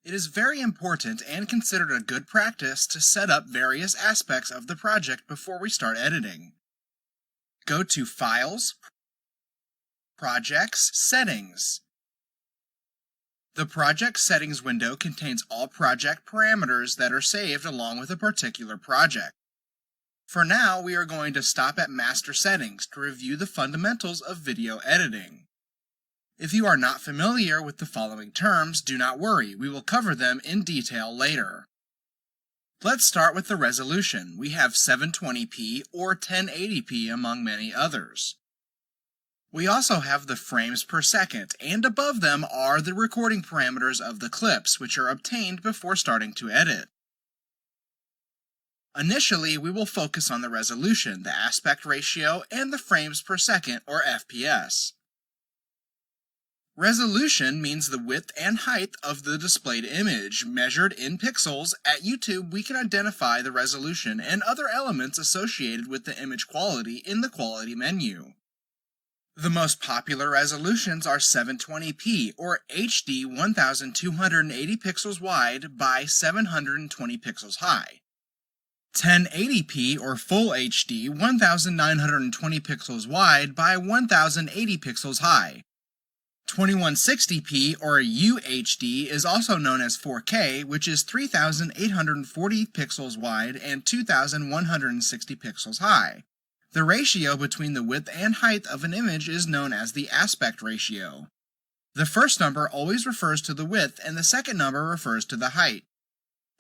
It is very important and considered a good practice to set up various aspects of the project before we start editing. Go to Files, Projects, Settings. The Project Settings window contains all project parameters that are saved along with a particular project. For now, we are going to stop at Master Settings to review the fundamentals of video editing. If you are not familiar with the following terms, do not worry, we will cover them in detail later. Let's start with the resolution. We have 720p or 1080p among many others. We also have the frames per second, and above them are the recording parameters of the clips, which are obtained before starting to edit. Initially, we will focus on the resolution, the aspect ratio, and the frames per second, or FPS. Resolution means the width and height of the displayed image, measured in pixels. At YouTube, we can identify the resolution and other elements associated with the image quality in the quality menu. The most popular resolutions are 720p or HD 1280 pixels wide by 720 pixels high, 1080p or Full HD 1920 pixels wide by 1080 pixels high, 2160p or UHD is also known as 4K, which is 3840 pixels wide and 2160 pixels high. The ratio between the width and height of an image is known as the aspect ratio. The first number always refers to the width and the second number refers to the height.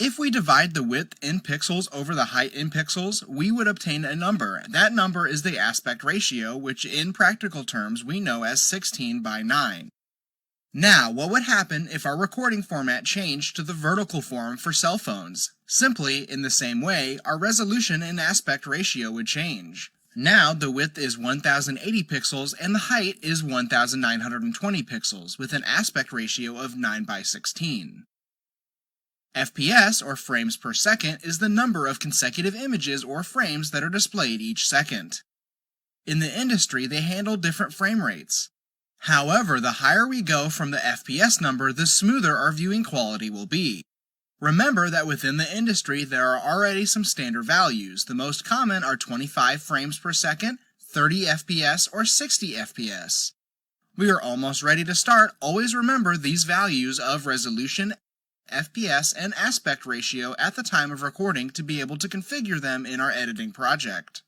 If we divide the width in pixels over the height in pixels, we would obtain a number. That number is the aspect ratio, which in practical terms we know as 16:9. Now, what would happen if our recording format changed to the vertical form for cell phones? Simply, in the same way, our resolution and aspect ratio would change. Now, the width is 1080 pixels and the height is 1920 pixels, with an aspect ratio of 9:16. FPS, or frames per second, is the number of consecutive images or frames that are displayed each second. In the industry, they handle different frame rates. However, the higher we go from the FPS number, the smoother our viewing quality will be. Remember that within the industry, there are already some standard values. The most common are 25 frames per second, 30 FPS, or 60 FPS. We are almost ready to start. Always remember these values of resolution, FPS, and aspect ratio at the time of recording to be able to configure them in our editing project.